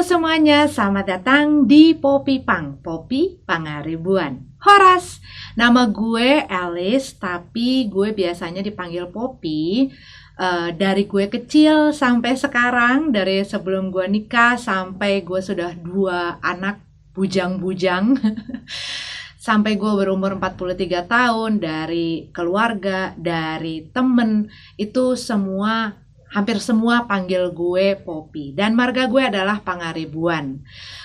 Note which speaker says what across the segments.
Speaker 1: semuanya, selamat datang di Poppy Pang, Poppy Pangaribuan. Horas, nama gue Alice, tapi gue biasanya dipanggil Poppy. Dari gue kecil sampai sekarang, dari sebelum gue nikah sampai gue sudah 2 anak bujang-bujang, sampai gue berumur 43 tahun, dari keluarga, dari temen, itu semua hampir semua panggil gue Poppy, dan marga gue adalah Pangaribuan.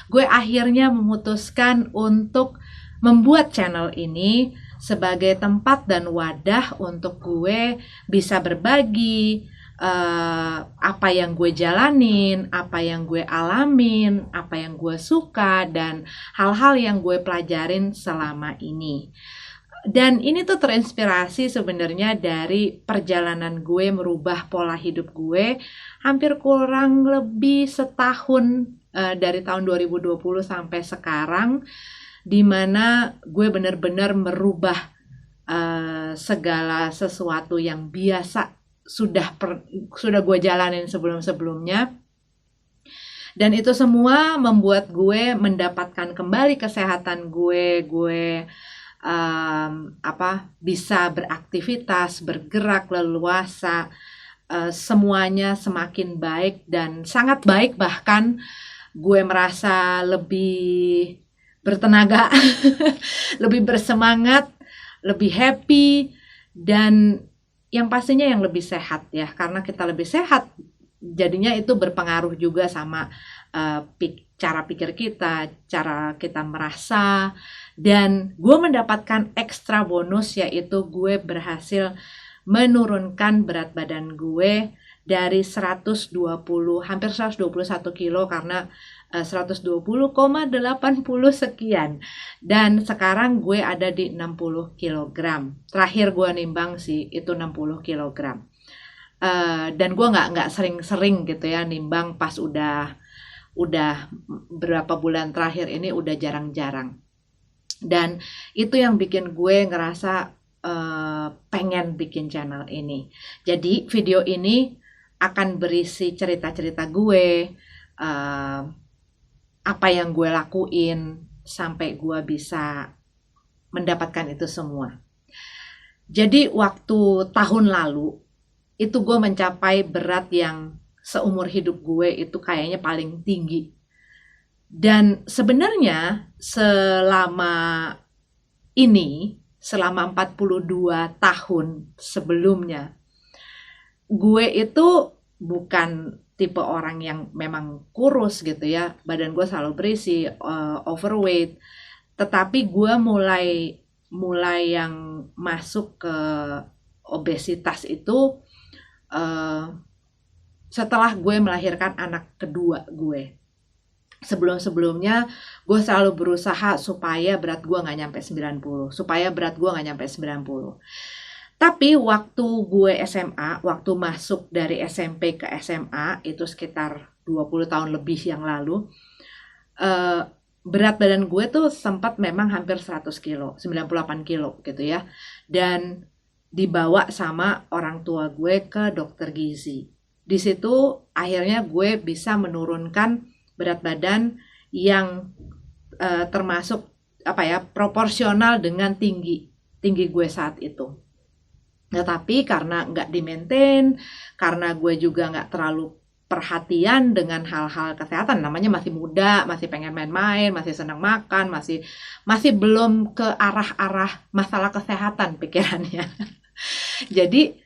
Speaker 1: Gue akhirnya memutuskan untuk membuat channel ini sebagai tempat dan wadah untuk gue bisa berbagi apa yang gue jalanin, apa yang gue alamin, apa yang gue suka, dan hal-hal yang gue pelajarin selama ini. Dan ini tuh terinspirasi sebenarnya dari perjalanan gue merubah pola hidup gue hampir kurang lebih setahun, dari tahun 2020 sampai sekarang, dimana gue benar-benar merubah segala sesuatu yang biasa sudah gue jalanin sebelum-sebelumnya. Dan itu semua membuat gue mendapatkan kembali kesehatan gue bisa beraktivitas, bergerak leluasa, semuanya semakin baik dan sangat baik, bahkan gue merasa lebih bertenaga, lebih bersemangat, lebih happy, dan yang pastinya yang lebih sehat ya, karena kita lebih sehat jadinya itu berpengaruh juga sama cara pikir kita, cara kita merasa. Dan gue mendapatkan ekstra bonus, yaitu gue berhasil menurunkan berat badan gue dari 120, hampir 121 kilo, karena 120,80 sekian. Dan sekarang gue ada di 60 kilogram. Terakhir gue nimbang sih itu 60 kilogram. Dan gue nggak sering-sering gitu ya nimbang, pas udah berapa bulan terakhir ini udah jarang-jarang. Dan itu yang bikin gue ngerasa pengen bikin channel ini. Jadi video ini akan berisi cerita-cerita gue, apa yang gue lakuin sampai gue bisa mendapatkan itu semua. Jadi waktu tahun lalu itu gue mencapai berat yang seumur hidup gue itu kayaknya paling tinggi. Dan sebenarnya selama 42 tahun sebelumnya, gue itu bukan tipe orang yang memang kurus gitu ya, badan gue selalu berisi, overweight, tetapi gue mulai yang masuk ke obesitas itu setelah gue melahirkan anak kedua gue. Sebelum-sebelumnya gue selalu berusaha supaya berat gue gak nyampe 90, Tapi waktu gue SMA, waktu masuk dari SMP ke SMA, itu sekitar 20 tahun lebih yang lalu, berat badan gue tuh sempat memang hampir 100 kilo, 98 kilo gitu ya. Dan dibawa sama orang tua gue ke dokter gizi. Di situ akhirnya gue bisa menurunkan berat badan yang termasuk proporsional dengan tinggi gue saat itu. Tetapi karena nggak di-maintain, karena gue juga nggak terlalu perhatian dengan hal-hal kesehatan, namanya masih muda, masih pengen main-main, masih senang makan, masih belum ke arah-arah masalah kesehatan pikirannya. Jadi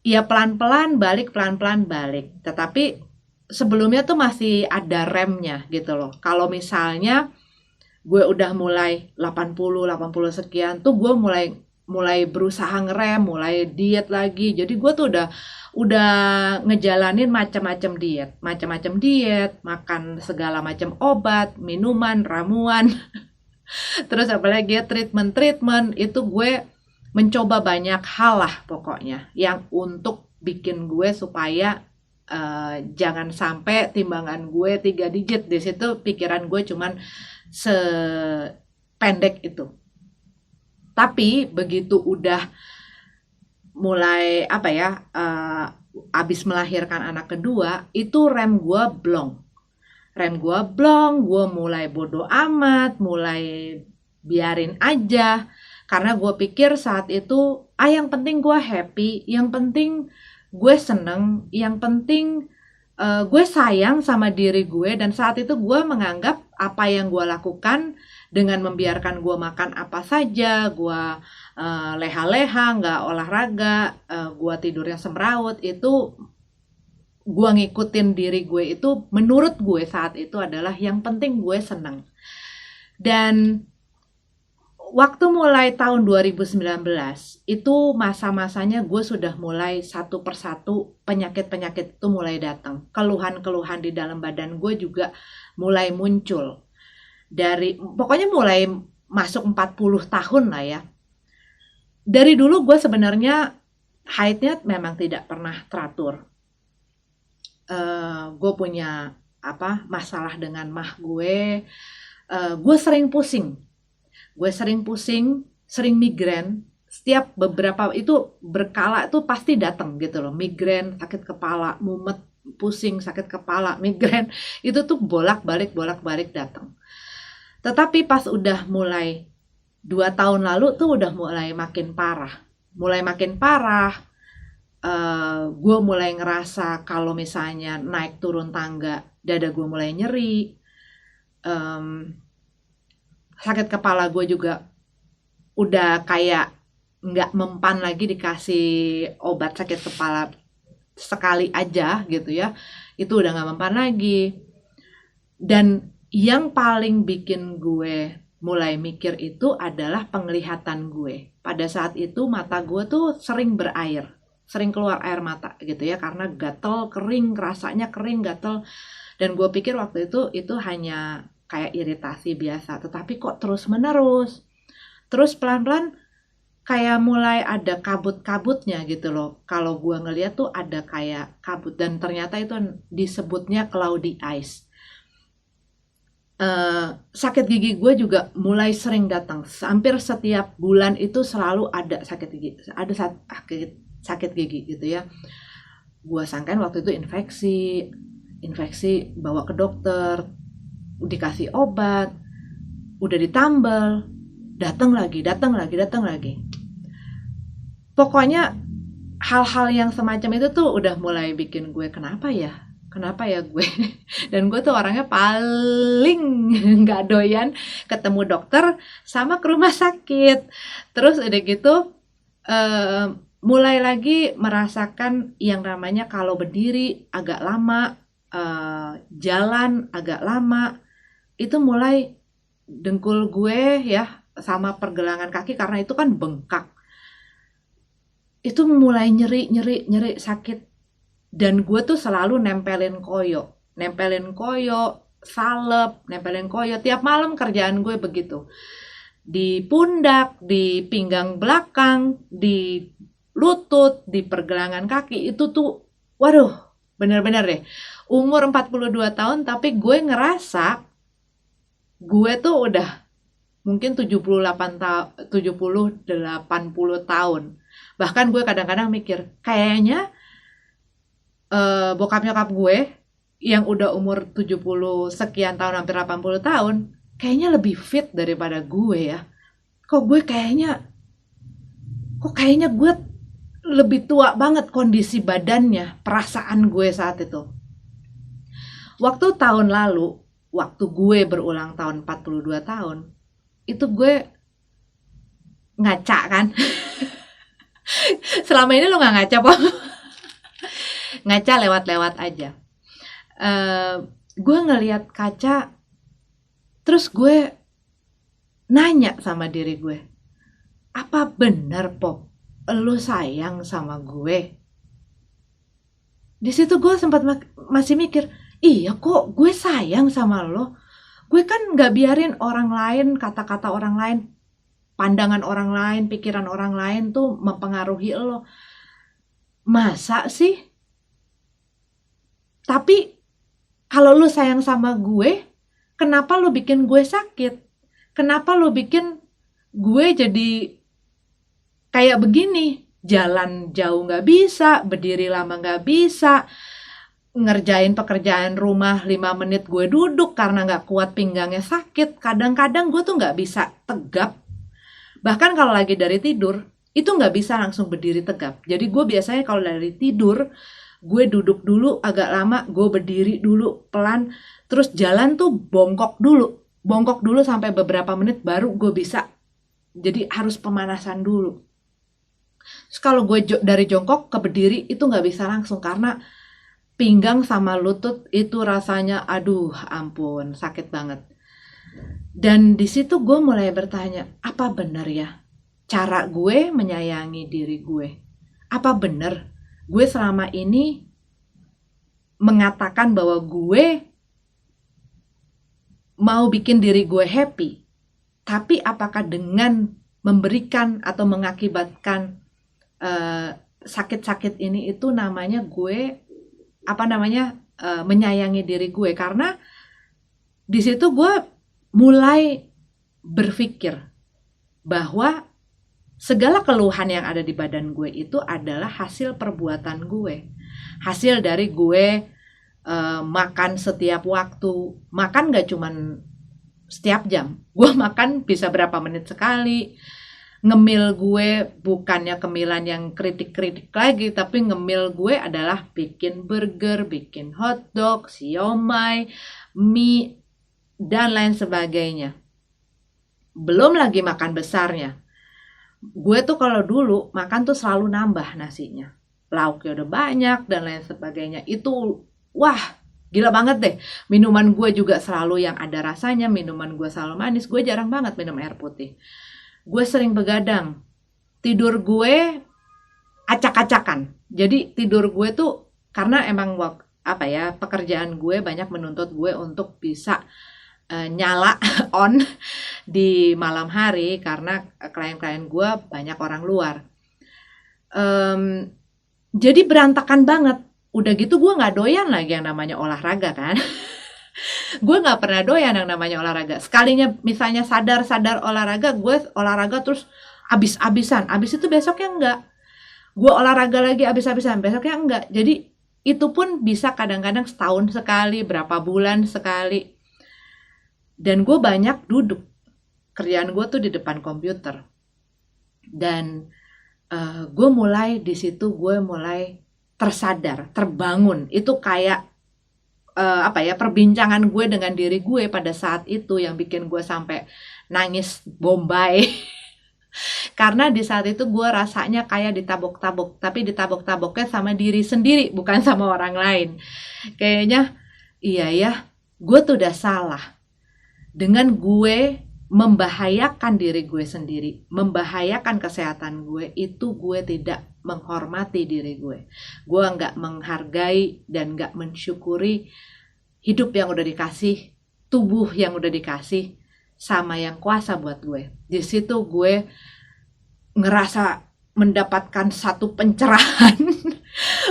Speaker 1: ya pelan-pelan balik. Tetapi sebelumnya tuh masih ada remnya gitu loh. Kalau misalnya gue udah mulai 80 sekian tuh gue mulai berusaha ngerem, mulai diet lagi. Jadi gue tuh udah ngejalanin macam-macam diet, makan segala macam obat, minuman, ramuan. Terus apalagi ya, treatment itu gue mencoba banyak hal lah pokoknya yang untuk bikin gue supaya jangan sampai timbangan gue 3 digit. Di situ pikiran gue cuman sependek itu. Tapi begitu udah mulai abis melahirkan anak kedua, itu rem gue blong. rem gue blong, gue mulai bodo amat, mulai biarin aja. Karena gue pikir saat itu, yang penting gue happy, yang penting gue seneng, yang penting gue sayang sama diri gue. Dan saat itu gue menganggap apa yang gue lakukan dengan membiarkan gue makan apa saja, gue leha-leha, nggak olahraga, gue tidur yang semrawut, itu gue ngikutin diri gue itu, menurut gue saat itu adalah yang penting gue seneng. Dan waktu mulai tahun 2019, itu masa-masanya gue sudah mulai satu persatu penyakit-penyakit itu mulai datang. Keluhan-keluhan di dalam badan gue juga mulai muncul. Pokoknya mulai masuk 40 tahun lah ya. Dari dulu gue sebenarnya haidnya memang tidak pernah teratur. Gue punya masalah dengan mah gue. Gue sering pusing. Sering migrain. Setiap beberapa itu berkala itu pasti datang gitu loh. Migrain, sakit kepala, mumet, pusing, sakit kepala, migrain. Itu tuh bolak-balik datang. Tetapi pas udah mulai 2 tahun lalu tuh udah mulai makin parah. Gue mulai ngerasa kalau misalnya naik turun tangga, dada gue mulai nyeri. Sakit kepala gue juga udah kayak nggak mempan lagi dikasih obat sakit kepala sekali aja gitu ya. Itu udah nggak mempan lagi. Dan yang paling bikin gue mulai mikir itu adalah penglihatan gue. Pada saat itu mata gue tuh sering berair, sering keluar air mata gitu ya, karena gatel, kering, rasanya kering, gatel. Dan gue pikir waktu itu hanya kayak iritasi biasa, tetapi kok terus menerus. Terus pelan-pelan kayak mulai ada kabut-kabutnya gitu loh. Kalau gue ngeliat tuh ada kayak kabut, dan ternyata itu disebutnya cloudy eyes. Sakit gigi gue juga mulai sering datang. Hampir setiap bulan itu selalu ada sakit gigi, sakit gigi gitu ya. Gue sangkain waktu itu infeksi, bawa ke dokter, dikasih obat, udah ditambal, datang lagi. Pokoknya hal-hal yang semacam itu tuh udah mulai bikin gue kenapa ya gue. Dan gue tuh orangnya paling nggak doyan ketemu dokter sama ke rumah sakit. Terus udah gitu mulai lagi merasakan yang namanya kalau berdiri agak lama, jalan agak lama, itu mulai dengkul gue ya sama pergelangan kaki, karena itu kan bengkak, itu mulai nyeri sakit. Dan gue tuh selalu nempelin koyo, salep, tiap malam kerjaan gue begitu. Di pundak, di pinggang belakang, di lutut, di pergelangan kaki, itu tuh, waduh, bener-bener deh. Umur 42 tahun, tapi gue ngerasa gue tuh udah mungkin 70-80 tahun. Bahkan gue kadang-kadang mikir, kayaknya bokap nyokap gue yang udah umur 70 sekian tahun, hampir 80 tahun, kayaknya lebih fit daripada gue ya. Kok kayaknya gue lebih tua banget kondisi badannya, perasaan gue saat itu. Waktu tahun lalu, waktu gue berulang tahun 42 tahun, itu gue ngaca kan. Selama ini lo gak ngaca, Po? Ngaca lewat-lewat aja. Gue ngelihat kaca, terus gue nanya sama diri gue, apa benar, Pop, lo sayang sama gue? Di situ gue sempat masih mikir, iya kok gue sayang sama lo. Gue kan gak biarin orang lain, kata-kata orang lain, pandangan orang lain, pikiran orang lain tuh mempengaruhi lo. Masa sih? Tapi kalau lu sayang sama gue, kenapa lu bikin gue sakit? Kenapa lu bikin gue jadi kayak begini? Jalan jauh gak bisa, berdiri lama gak bisa, ngerjain pekerjaan rumah 5 menit gue duduk karena nggak kuat pinggangnya sakit. Kadang-kadang gue tuh nggak bisa tegap. Bahkan kalau lagi dari tidur, itu nggak bisa langsung berdiri tegap. Jadi gue biasanya kalau dari tidur, gue duduk dulu agak lama, gue berdiri dulu pelan, terus jalan tuh bongkok dulu. Bongkok dulu sampai beberapa menit baru gue bisa. Jadi harus pemanasan dulu. Terus kalau gue dari jongkok ke berdiri itu nggak bisa langsung karena pinggang sama lutut itu rasanya aduh ampun sakit banget. Dan di situ gue mulai bertanya, apa benar ya cara gue menyayangi diri gue? Apa benar gue selama ini mengatakan bahwa gue mau bikin diri gue happy, tapi apakah dengan memberikan atau mengakibatkan sakit-sakit ini itu namanya gue menyayangi diri gue? Karena di situ gue mulai berpikir bahwa segala keluhan yang ada di badan gue itu adalah hasil perbuatan gue, hasil dari gue makan setiap waktu. Makan gak cuman setiap jam, gue makan bisa berapa menit sekali. Ngemil gue bukannya kemilan yang kritik-kritik lagi, tapi ngemil gue adalah bikin burger, bikin hotdog, siomay, mie, dan lain sebagainya. Belum lagi makan besarnya. Gue tuh kalau dulu makan tuh selalu nambah nasinya. Lauknya udah banyak dan lain sebagainya. Itu wah gila banget deh. Minuman gue juga selalu yang ada rasanya. Minuman gue selalu manis. Gue jarang banget minum air putih. Gue sering begadang. Tidur gue acak-acakan. Jadi tidur gue tuh karena emang pekerjaan gue banyak menuntut gue untuk bisa nyala on di malam hari karena klien-klien gue banyak orang luar. Jadi berantakan banget. Udah gitu gue nggak doyan lagi yang namanya olahraga kan. Gue nggak pernah doyan yang namanya olahraga. Sekalinya misalnya sadar olahraga, gue olahraga terus abis-abisan. Abis itu besoknya enggak. Gue olahraga lagi abis-abisan, besoknya enggak. Jadi itu pun bisa kadang-kadang setahun sekali, berapa bulan sekali. Dan gue banyak duduk. Kerjaan gue tuh di depan komputer. Dan gue mulai di situ gue mulai tersadar, terbangun. Itu kayak perbincangan gue dengan diri gue pada saat itu yang bikin gue sampai nangis bombay. Karena di saat itu gue rasanya kayak ditabok-tabok, tapi ditabok-taboknya sama diri sendiri, bukan sama orang lain. Kayaknya iya ya, gue tuh udah salah. Dengan gue membahayakan diri gue sendiri, membahayakan kesehatan gue, itu gue tidak menghormati diri gue. Gue nggak menghargai dan nggak mensyukuri hidup yang udah dikasih, tubuh yang udah dikasih, sama yang kuasa buat gue. Di situ gue ngerasa mendapatkan satu pencerahan.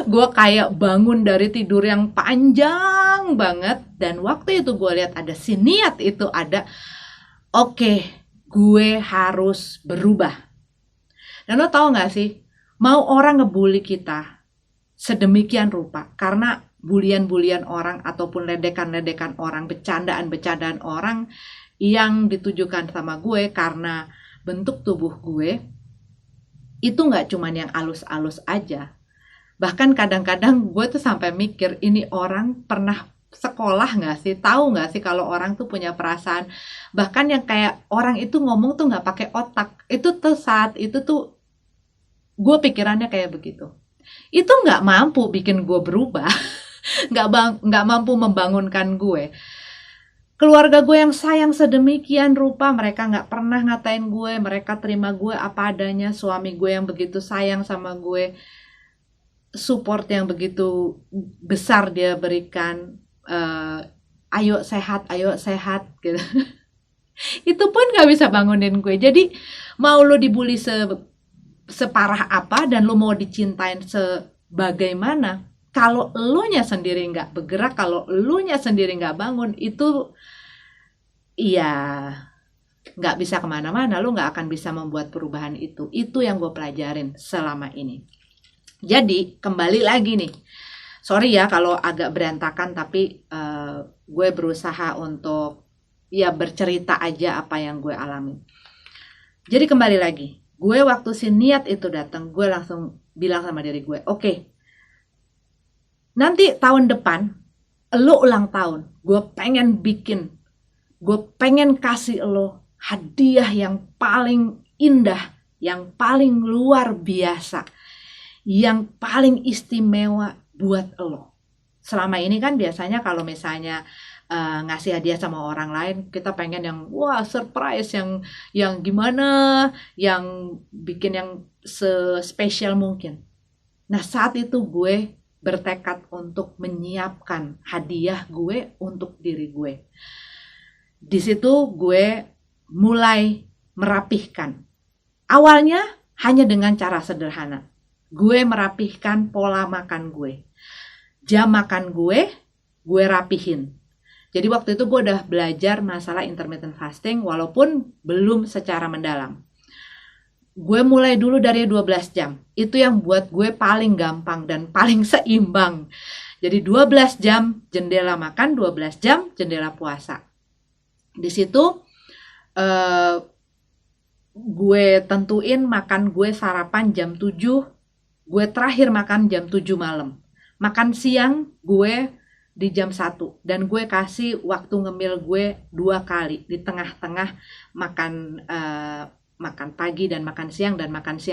Speaker 1: Gue kayak bangun dari tidur yang panjang banget. Dan waktu itu gue lihat ada si niat itu ada. Oke, gue harus berubah. Dan lo tau gak sih, mau orang ngebully kita sedemikian rupa karena bulian-bulian orang ataupun ledekan-ledekan orang, bercandaan-bercandaan orang yang ditujukan sama gue karena bentuk tubuh gue, itu gak cuman yang alus-alus aja. Bahkan kadang-kadang gue tuh sampai mikir, ini orang pernah sekolah gak sih? Tahu gak sih kalau orang tuh punya perasaan? Bahkan yang kayak orang itu ngomong tuh gak pakai otak. Itu tuh saat itu tuh gue pikirannya kayak begitu. Itu gak mampu bikin gue berubah. Gak mampu membangunkan gue. Keluarga gue yang sayang sedemikian rupa, mereka gak pernah ngatain gue, mereka terima gue apa adanya. Suami gue yang begitu sayang sama gue, support yang begitu besar dia berikan, ayo sehat gitu. Itu pun gak bisa bangunin gue. Jadi mau lo dibully separah apa dan lo mau dicintain sebagaimana, kalau lo nya sendiri gak bergerak, kalau lo nya sendiri gak bangun, itu iya gak bisa kemana-mana. Lo gak akan bisa membuat perubahan itu. Itu yang gue pelajarin selama ini. Jadi kembali lagi nih, Sorry ya kalau agak berantakan, tapi gue berusaha untuk ya bercerita aja apa yang gue alami. Jadi kembali lagi, gue waktu si niat itu datang, gue langsung bilang sama diri gue, oke, nanti tahun depan, lo ulang tahun, gue pengen kasih lo hadiah yang paling indah, yang paling luar biasa, yang paling istimewa buat lo. Selama ini kan biasanya kalau misalnya ngasih hadiah sama orang lain, kita pengen yang wah surprise, yang gimana, yang bikin yang spesial mungkin. Nah saat itu gue bertekad untuk menyiapkan hadiah gue untuk diri gue. Di situ gue mulai merapihkan. Awalnya hanya dengan cara sederhana. Gue merapihkan pola makan gue. Jam makan gue rapihin. Jadi waktu itu gue udah belajar masalah intermittent fasting walaupun belum secara mendalam. Gue mulai dulu dari 12 jam. Itu yang buat gue paling gampang dan paling seimbang. Jadi 12 jam jendela makan, 12 jam jendela puasa. Di situ gue tentuin makan gue sarapan jam 7, gue terakhir makan jam 7 malam. Makan siang gue di jam 1 dan gue kasih waktu ngemil gue 2 kali di tengah-tengah makan makan pagi dan makan siang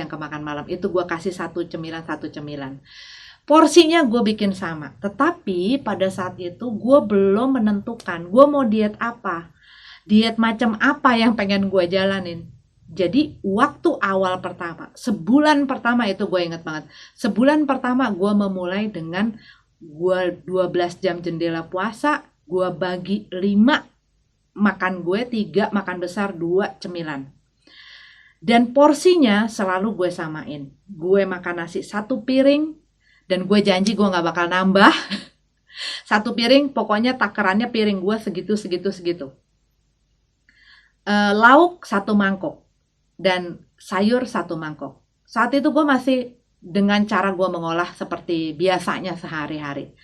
Speaker 1: ke makan malam. Itu gue kasih satu cemilan. Porsinya gue bikin sama, tetapi pada saat itu gue belum menentukan gue mau diet apa, diet macam apa yang pengen gue jalanin. Jadi waktu awal pertama, sebulan pertama itu gue inget banget, sebulan pertama gue memulai dengan gue 12 jam jendela puasa, gue bagi 5 makan gue, 3 makan besar, 2 cemilan. Dan porsinya selalu gue samain. Gue makan nasi 1 piring, dan gue janji gue gak bakal nambah. 1 piring, pokoknya takarannya piring gue segitu. Lauk 1 mangkok, dan sayur 1 mangkok. Saat itu gue masih dengan cara gue mengolah seperti biasanya sehari-hari.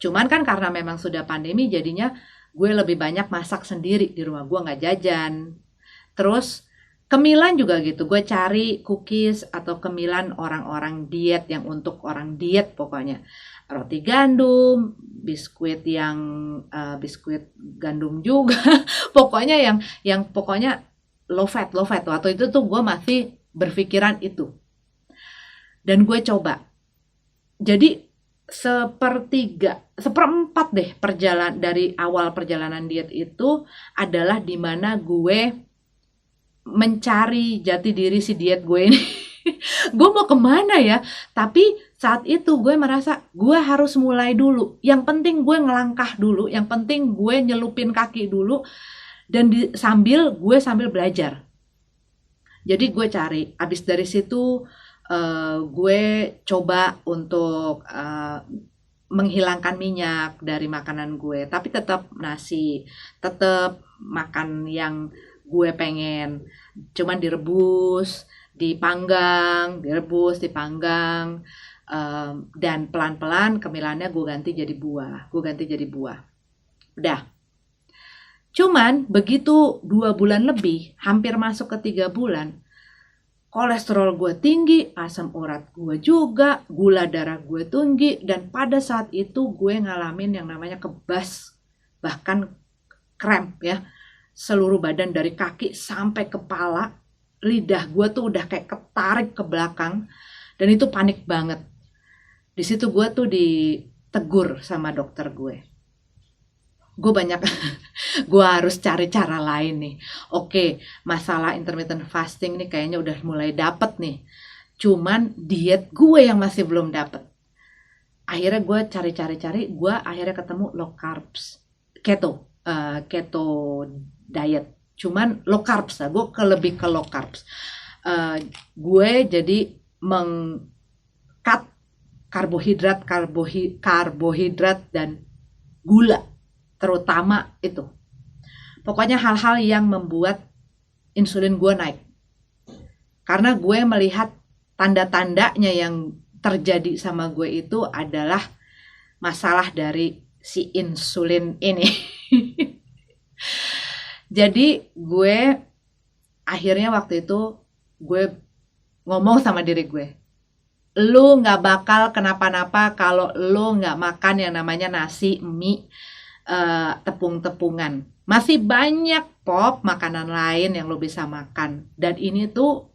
Speaker 1: Cuman kan karena memang sudah pandemi, jadinya gue lebih banyak masak sendiri di rumah, gue gak jajan. Terus kemilan juga gitu, gue cari cookies atau kemilan orang-orang diet, yang untuk orang diet pokoknya. Roti gandum, biskuit biskuit gandum juga, pokoknya yang pokoknya low fat. Waktu itu tuh gue masih berpikiran itu. Dan gue coba. Jadi seperempat deh dari awal perjalanan diet itu adalah dimana gue mencari jati diri si diet gue ini. Gue mau kemana ya? Tapi saat itu gue merasa gue harus mulai dulu. Yang penting gue ngelangkah dulu. Yang penting gue nyelupin kaki dulu. Dan sambil belajar. Jadi gue cari. Abis dari situ gue coba untuk menghilangkan minyak dari makanan gue, tapi tetap nasi, tetap makan yang gue pengen, cuman direbus, dipanggang, dan pelan-pelan kemilannya gue ganti jadi buah, udah. Cuman begitu 2 bulan lebih, hampir masuk ke 3 bulan, kolesterol gue tinggi, asam urat gue juga, gula darah gue tinggi, dan pada saat itu gue ngalamin yang namanya kebas, bahkan cramp ya, seluruh badan dari kaki sampai kepala, lidah gue tuh udah kayak ketarik ke belakang, dan itu panik banget. Di situ gue tuh ditegur sama dokter gue gue harus cari cara lain nih. Oke, masalah intermittent fasting nih kayaknya udah mulai dapet nih. Cuman diet gue yang masih belum dapet. Akhirnya gue cari, gue akhirnya ketemu low carbs, keto diet. Cuman low carbs lah, gue lebih ke low carbs. Gue jadi meng-cut karbohidrat dan gula. Terutama itu. Pokoknya hal-hal yang membuat insulin gue naik. Karena gue melihat tanda-tandanya yang terjadi sama gue itu adalah masalah dari si insulin ini. Jadi gue akhirnya waktu itu gue ngomong sama diri gue, lu nggak bakal kenapa-napa kalau lu nggak makan yang namanya nasi, mie, tepung-tepungan. Masih banyak makanan lain yang lu bisa makan. Dan ini tuh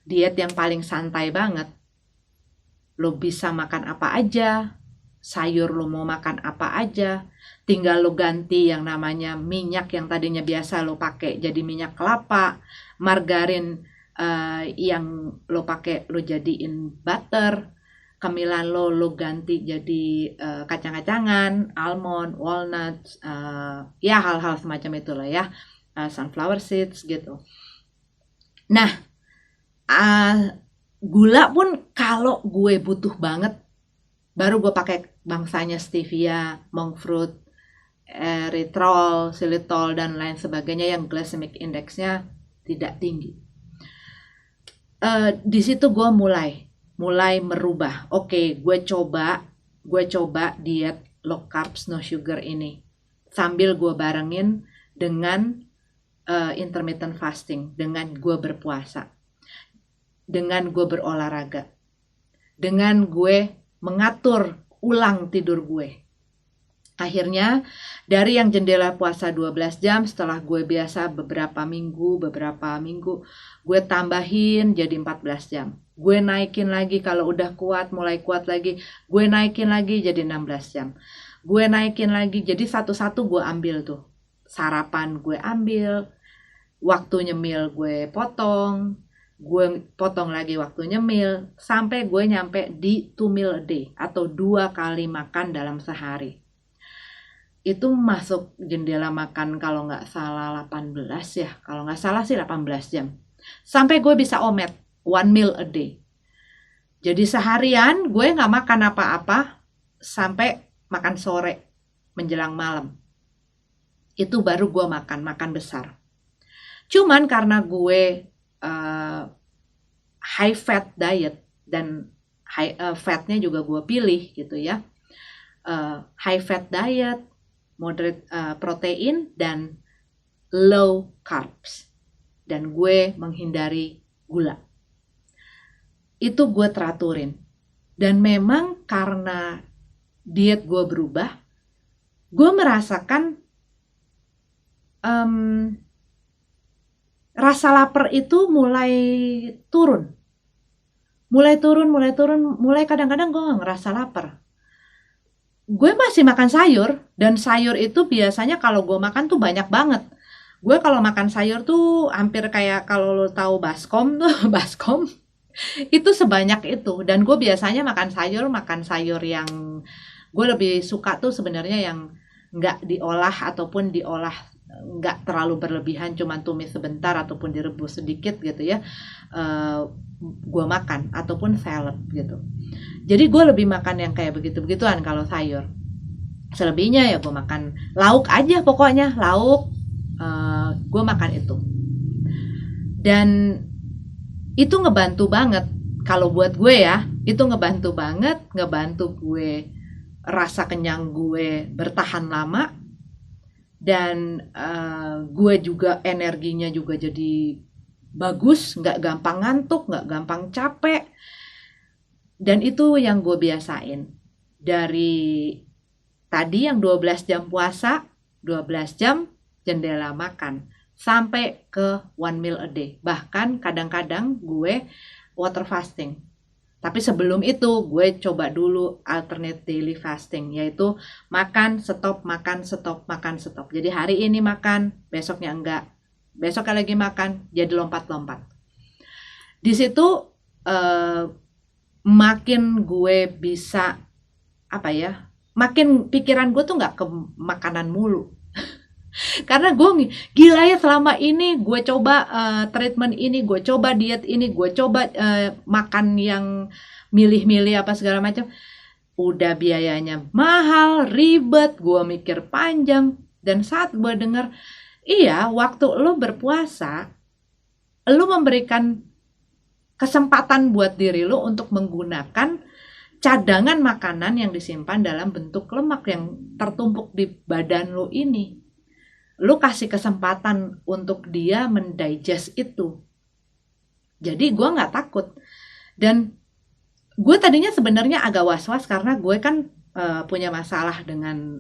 Speaker 1: diet yang paling santai banget. Lu bisa makan apa aja, sayur lu mau makan apa aja, tinggal lu ganti yang namanya minyak yang tadinya biasa lu pakai jadi minyak kelapa, margarin yang lu pakai lu jadiin butter, camilan lu ganti jadi kacang-kacangan, almond, walnuts, ya hal-hal semacam itulah ya, sunflower seeds gitu. Nah, gula pun kalau gue butuh banget, baru gue pakai bangsanya stevia, monk fruit, erythritol, xylitol dan lain sebagainya yang glycemic index-nya tidak tinggi. Di situ gue mulai merubah. Oke, gue coba diet low carbs no sugar ini sambil gue barengin dengan intermittent fasting, dengan gue berpuasa, dengan gue berolahraga, dengan gue mengatur ulang tidur gue. Akhirnya dari yang jendela puasa 12 jam, setelah gue biasa beberapa minggu gue tambahin jadi 14 jam. Gue naikin lagi kalau udah mulai kuat lagi, gue naikin lagi jadi 16 jam. Gue naikin lagi, jadi satu-satu gue ambil tuh. Sarapan gue ambil, waktu nyemil gue potong lagi waktu nyemil, sampai gue nyampe di 2 meal a day atau 2 kali makan dalam sehari. Itu masuk jendela makan kalau nggak salah 18 ya, kalau nggak salah sih 18 jam. Sampai gue bisa omet 1 meal a day. Jadi seharian gue nggak makan apa-apa sampai makan sore menjelang malam. Itu baru gue makan besar. Cuman karena gue high fat diet dan fatnya juga gue pilih gitu ya. High fat diet, moderate protein dan low carbs, dan gue menghindari gula. Itu gue teraturin, dan memang karena diet gue berubah, gue merasakan rasa lapar itu mulai turun, mulai kadang-kadang gue gak ngerasa lapar. Gue masih makan sayur, dan sayur itu biasanya kalau gue makan tuh banyak banget. Gue kalau makan sayur tuh hampir kayak kalau lo tahu baskom tuh, baskom itu sebanyak itu. Dan gue biasanya makan sayur yang gue lebih suka tuh sebenarnya yang nggak diolah ataupun diolah nggak terlalu berlebihan, cuman tumis sebentar ataupun direbus sedikit gitu ya. Gue makan ataupun salad gitu. Jadi gue lebih makan yang kayak begitu-begituan kalau sayur. Selebihnya ya gue makan lauk aja, pokoknya lauk, gue makan itu. Dan itu ngebantu banget kalau buat gue ya, itu ngebantu banget, ngebantu gue rasa kenyang gue bertahan lama, dan gue juga energinya juga jadi bagus, nggak gampang ngantuk, nggak gampang capek. Dan itu yang gue biasain dari tadi yang 12 jam puasa, 12 jam jendela makan, sampai ke 1 meal a day. Bahkan kadang-kadang gue water fasting. Tapi sebelum itu gue coba dulu alternate daily fasting, yaitu makan, stop, makan, stop, makan, stop. Jadi hari ini makan, besoknya enggak. Besoknya lagi makan, jadi lompat-lompat. Di situ makin gue bisa makin pikiran gue tuh nggak ke makanan mulu. Karena gue gila ya, selama ini gue coba treatment ini, gue coba diet ini, gue coba makan yang milih-milih apa segala macam, udah biayanya mahal, ribet, gue mikir panjang. Dan saat gue dengar, iya, waktu lo berpuasa, lo memberikan kesempatan buat diri lo untuk menggunakan cadangan makanan yang disimpan dalam bentuk lemak yang tertumpuk di badan lo ini. Lo kasih kesempatan untuk dia mendigest itu. Jadi gue nggak takut. Dan gue tadinya sebenarnya agak was-was karena gue kan punya masalah dengan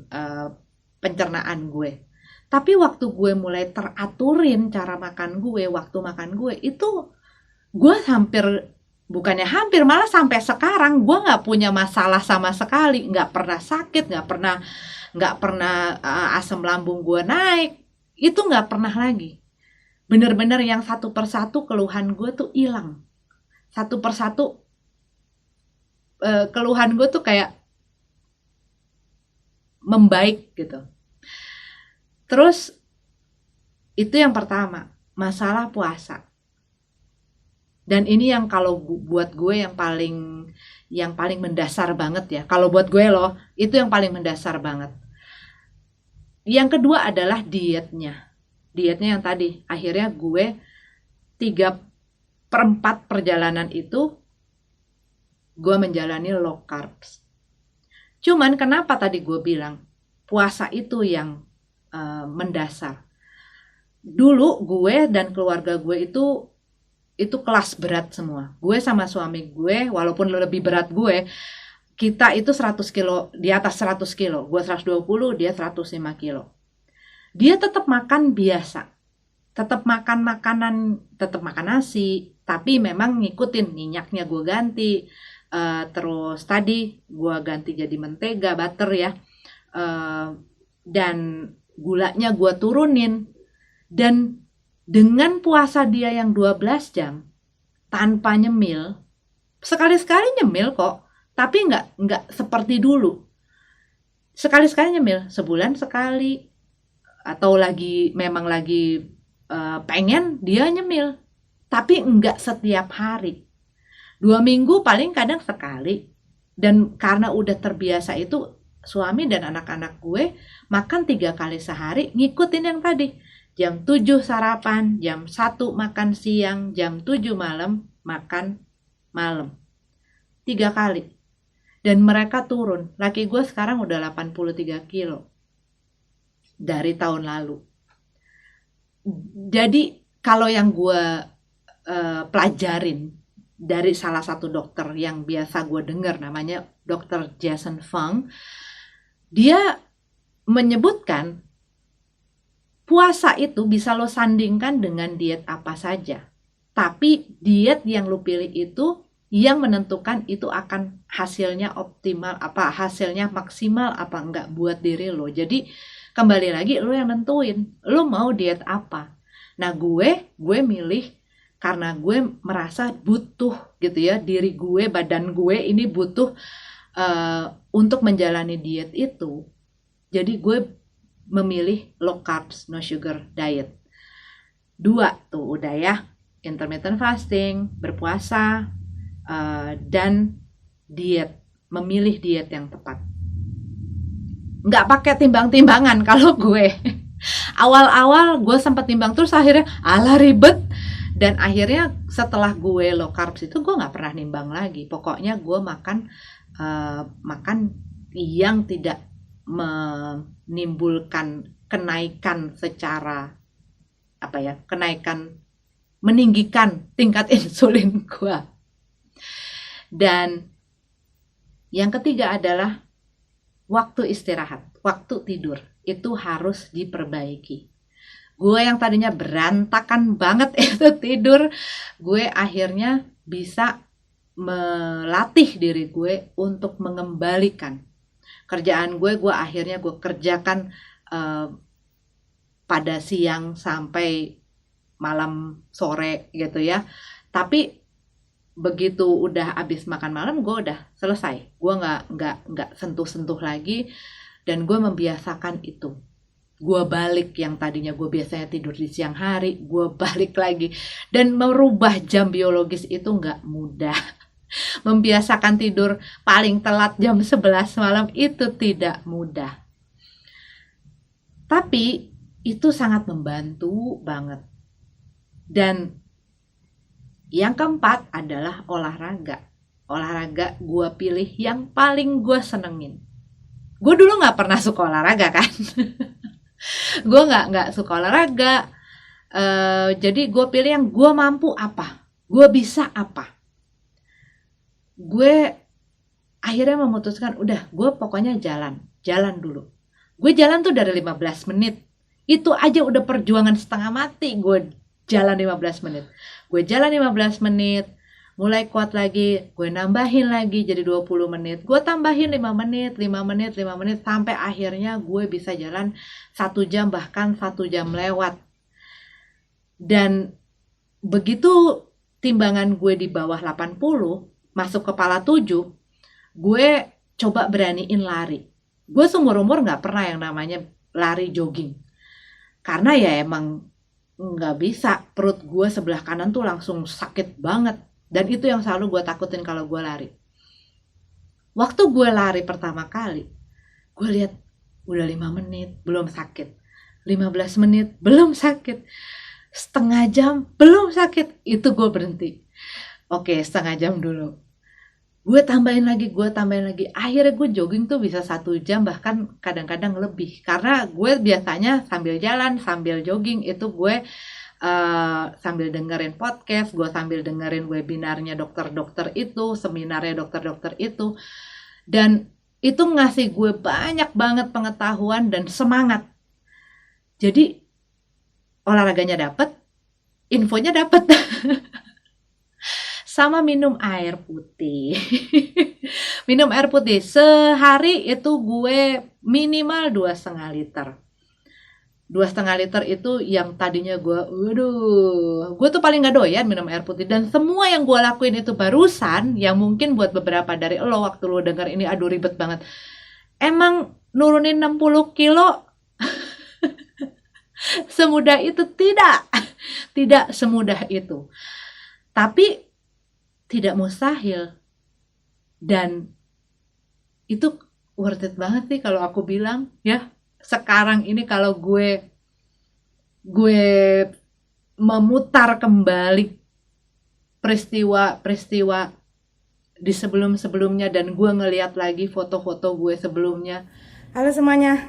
Speaker 1: pencernaan gue. Tapi waktu gue mulai teraturin cara makan gue, waktu makan gue, itu gue hampir malah sampai sekarang gue nggak punya masalah sama sekali, nggak pernah sakit, nggak pernah asam lambung gue naik, itu nggak pernah lagi. Bener-bener yang satu persatu keluhan gue tuh hilang, satu persatu keluhan gue tuh kayak membaik gitu. Terus itu yang pertama, masalah puasa. Dan ini yang kalau buat gue yang paling mendasar banget ya. Kalau buat gue loh, itu yang paling mendasar banget. Yang kedua adalah dietnya. Dietnya yang tadi, akhirnya gue 3/4 perjalanan itu gue menjalani low carbs. Cuman kenapa tadi gue bilang puasa itu yang mendasar. Dulu gue dan keluarga gue itu kelas berat semua. Gue sama suami gue, walaupun lebih berat gue, kita itu 100 kilo, di atas 100 kilo. Gue 120, dia 105 kilo. Dia tetap makan biasa. Tetap makan makanan, tetap makan nasi. Tapi memang ngikutin, minyaknya gue ganti. Terus tadi gue ganti jadi mentega, butter ya. Dan gulanya gue turunin. Dan dengan puasa dia yang 12 jam tanpa nyemil, sekali-sekali nyemil kok, tapi nggak seperti dulu. Sekali-sekali nyemil, sebulan sekali, atau memang lagi pengen dia nyemil, tapi nggak setiap hari. 2 minggu paling kadang sekali. Dan karena udah terbiasa itu, suami dan anak-anak gue makan 3 kali sehari, ngikutin yang tadi. Jam 7 sarapan, jam 1 makan siang, jam 7 malam makan malam. 3 kali. Dan mereka turun. Laki gue sekarang udah 83 kilo. Dari tahun lalu. Jadi kalau yang gue pelajarin dari salah satu dokter yang biasa gue dengar, namanya Dr. Jason Fung, dia menyebutkan puasa itu bisa lo sandingkan dengan diet apa saja. Tapi diet yang lo pilih itu yang menentukan itu akan hasilnya optimal apa, hasilnya maksimal apa enggak buat diri lo. Jadi kembali lagi lo yang nentuin, lo mau diet apa. Nah gue milih karena gue merasa butuh gitu ya, diri gue, badan gue ini butuh untuk menjalani diet itu. Jadi gue memilih low carbs, no sugar diet. 2 tuh udah ya, intermittent fasting, berpuasa, dan diet, memilih diet yang tepat. Nggak pakai timbang-timbangan kalau gue. Awal-awal gue sempat timbang terus, akhirnya alah ribet. Dan akhirnya setelah gue low carbs itu gue nggak pernah nimbang lagi. Pokoknya gue makan yang tidak menimbulkan kenaikan secara meninggikan tingkat insulin gue. Dan yang ketiga adalah waktu istirahat, waktu tidur itu harus diperbaiki. Gue yang tadinya berantakan banget itu tidur, gue akhirnya bisa melatih diri gue untuk mengembalikan kerjaan gue akhirnya gue kerjakan pada siang sampai malam sore gitu ya. Tapi begitu udah habis makan malam gue udah selesai. Gue nggak sentuh-sentuh lagi dan gue membiasakan itu. Gue balik yang tadinya gue biasanya tidur di siang hari, gue balik lagi. Dan merubah jam biologis itu nggak mudah. Membiasakan tidur paling telat jam 11 malam itu tidak mudah. Tapi itu sangat membantu banget. Dan yang keempat adalah olahraga. olahraga gue pilih yang paling gue senengin. Gue dulu nggak pernah suka olahraga kan. Gue nggak suka olahraga. Jadi gue pilih yang gue mampu apa, gue bisa apa. Gue akhirnya memutuskan, udah gue pokoknya jalan dulu. Gue jalan tuh dari 15 menit. Itu aja udah perjuangan setengah mati, gue jalan 15 menit. Gue jalan 15 menit, mulai kuat lagi, gue nambahin lagi jadi 20 menit. Gue tambahin 5 menit, 5 menit, 5 menit, sampai akhirnya gue bisa jalan 1 jam, bahkan 1 jam lewat. Dan begitu timbangan gue di bawah 80, masuk kepala 7, gue coba beraniin lari. Gue seumur umur gak pernah yang namanya lari jogging. Karena ya emang gak bisa, perut gue sebelah kanan tuh langsung sakit banget. Dan itu yang selalu gue takutin kalau gue lari. Waktu gue lari pertama kali, gue lihat udah 5 menit, belum sakit. 15 menit, belum sakit. Setengah jam, belum sakit. Itu gue berhenti. Oke, setengah jam dulu. Gue tambahin lagi. Akhirnya gue jogging tuh bisa 1 jam, bahkan kadang-kadang lebih. Karena gue biasanya sambil jalan, sambil jogging, itu gue sambil dengerin podcast, gue sambil dengerin webinarnya dokter-dokter itu, seminarnya dokter-dokter itu. Dan itu ngasih gue banyak banget pengetahuan dan semangat. Jadi olahraganya dapet, infonya dapet. Sama minum air putih. Minum air putih sehari itu gue minimal 2,5 liter. 2,5 liter itu yang tadinya gue tuh paling gak doyan minum air putih. Dan semua yang gue lakuin itu barusan, yang mungkin buat beberapa dari lo waktu lo denger ini, aduh ribet banget, emang nurunin 60 kilo semudah itu? Tidak semudah itu, tapi tidak mustahil. Dan itu worth it banget sih kalau aku bilang ya. Sekarang ini kalau gue memutar kembali peristiwa di sebelum-sebelumnya, dan gue ngeliat lagi foto-foto gue sebelumnya. Halo semuanya,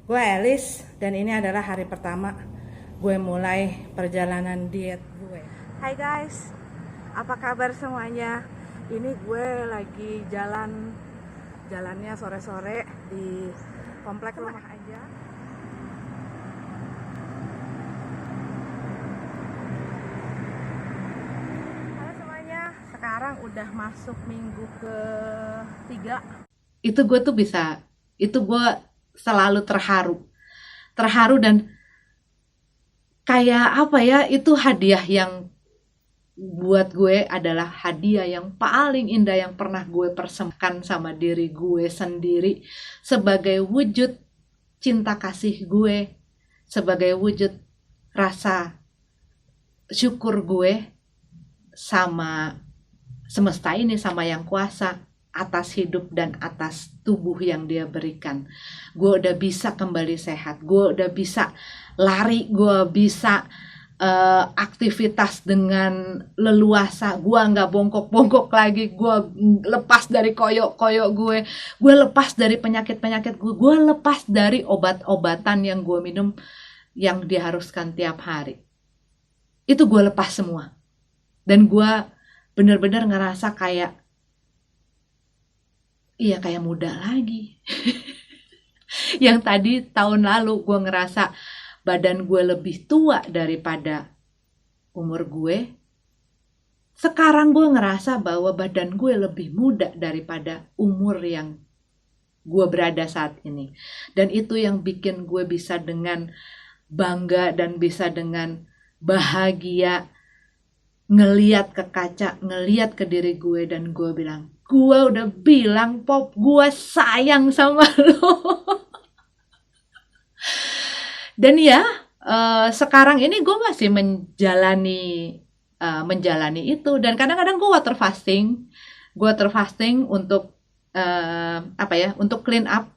Speaker 1: gue Elis, dan ini adalah hari pertama gue mulai perjalanan diet gue. Hai guys, apa kabar semuanya? Ini gue lagi jalannya sore-sore di komplek rumah aja. Halo semuanya, sekarang udah masuk minggu ke-3. Itu gue selalu terharu dan kayak apa ya, itu hadiah yang buat gue adalah hadiah yang paling indah yang pernah gue persembahkan sama diri gue sendiri, sebagai wujud cinta kasih gue, sebagai wujud rasa syukur gue sama semesta ini, sama yang kuasa atas hidup dan atas tubuh yang dia berikan. Gue udah bisa kembali sehat, gue udah bisa lari, gue bisa aktivitas dengan leluasa. Gue nggak bongkok-bongkok lagi, gue lepas dari koyok-koyok gue lepas dari penyakit-penyakit gue lepas dari obat-obatan yang gue minum yang diharuskan tiap hari. Itu gue lepas semua, dan gue bener-bener ngerasa kayak muda lagi. Yang tadi tahun lalu gue ngerasa badan gue lebih tua daripada umur gue, sekarang gue ngerasa bahwa badan gue lebih muda daripada umur yang gue berada saat ini. Dan itu yang bikin gue bisa dengan bangga dan bisa dengan bahagia ngeliat ke kaca, ngeliat ke diri gue, dan gue bilang, gue udah bilang Pop, gue sayang sama lo. Dan ya, sekarang ini gue masih menjalani itu. Dan kadang-kadang gue water fasting untuk untuk clean up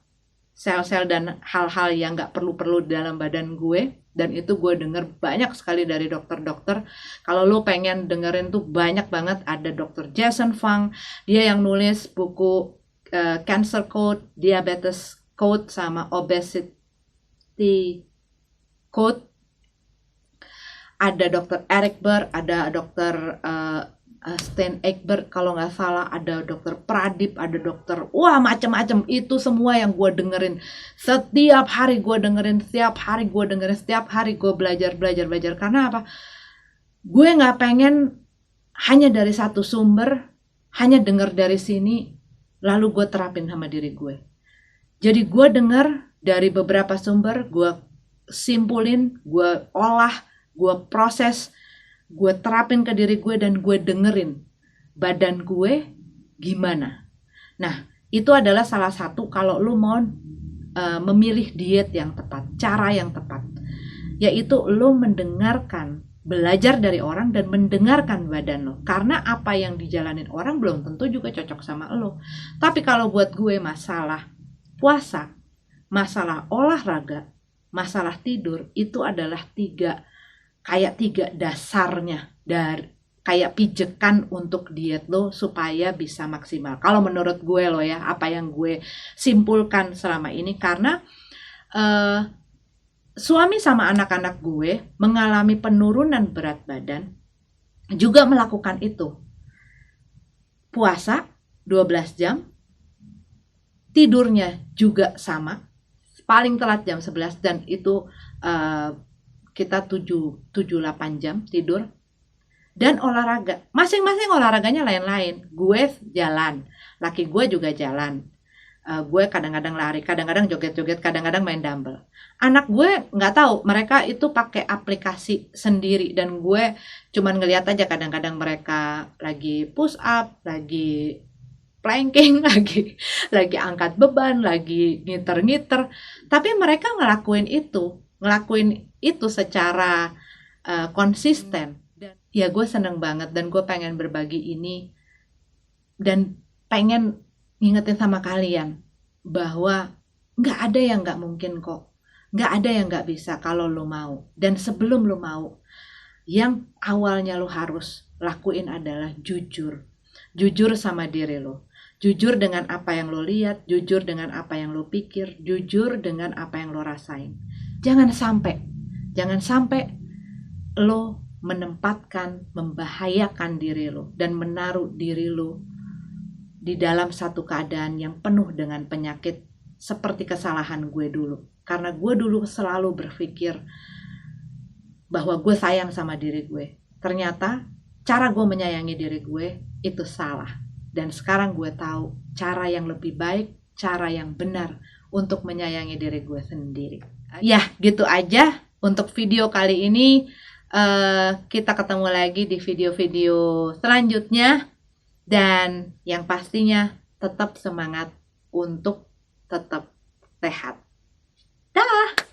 Speaker 1: sel-sel dan hal-hal yang nggak perlu di dalam badan gue. Dan itu gue denger banyak sekali dari dokter-dokter. Kalau lo pengen dengerin tuh banyak banget. Ada dokter Jason Fung, dia yang nulis buku Cancer Code, Diabetes Code, sama Obesity Code. Ada dokter Eric Berg, ada dokter Stan Egbert kalau nggak salah, ada dokter Pradip, ada dokter, wah macem-macem. Itu semua yang gue dengerin. Setiap hari gue dengerin, setiap hari gue belajar. Karena apa? Gue nggak pengen hanya dari satu sumber, hanya denger dari sini, lalu gue terapin sama diri gue. Jadi gue denger dari beberapa sumber, gue simpulin, gue olah, gue proses, gue terapin ke diri gue, dan gue dengerin badan gue gimana. Nah, itu adalah salah satu kalau lu mau memilih diet yang tepat, cara yang tepat, yaitu lu mendengarkan, belajar dari orang dan mendengarkan badan lo. Karena apa yang dijalanin orang belum tentu juga cocok sama lo. Tapi kalau buat gue masalah puasa, masalah olahraga, masalah tidur, itu adalah tiga dasarnya, dari kayak pijekan untuk diet lo supaya bisa maksimal. Kalau menurut gue lo ya, apa yang gue simpulkan selama ini, karena suami sama anak-anak gue mengalami penurunan berat badan juga melakukan itu. Puasa 12 jam, tidurnya juga sama, paling telat jam 11, dan itu kita 7-8 jam tidur. Dan olahraga, masing-masing olahraganya lain-lain. Gue jalan, laki gue juga jalan. Gue kadang-kadang lari, kadang-kadang joget-joget, kadang-kadang main dumbbell. Anak gue nggak tahu, mereka itu pakai aplikasi sendiri, dan gue cuman ngeliat aja kadang-kadang mereka lagi push up, lagi planking, lagi angkat beban, lagi ngiter-ngiter. Tapi mereka ngelakuin itu secara konsisten. Ya gue seneng banget, dan gue pengen berbagi ini dan pengen ngingetin sama kalian bahwa nggak ada yang nggak mungkin kok, nggak ada yang nggak bisa kalau lo mau. Dan sebelum lo mau, yang awalnya lo harus lakuin adalah jujur sama diri lo, jujur dengan apa yang lo lihat, jujur dengan apa yang lo pikir, jujur dengan apa yang lo rasain. Jangan sampai lo menempatkan, membahayakan diri lo dan menaruh diri lo di dalam satu keadaan yang penuh dengan penyakit, seperti kesalahan gue dulu. Karena gue dulu selalu berpikir bahwa gue sayang sama diri gue. Ternyata cara gue menyayangi diri gue itu salah. Dan sekarang gue tahu cara yang lebih baik, cara yang benar untuk menyayangi diri gue sendiri. Ya, gitu aja untuk video kali ini. Kita ketemu lagi di video-video selanjutnya, dan yang pastinya tetap semangat untuk tetap sehat. Dah.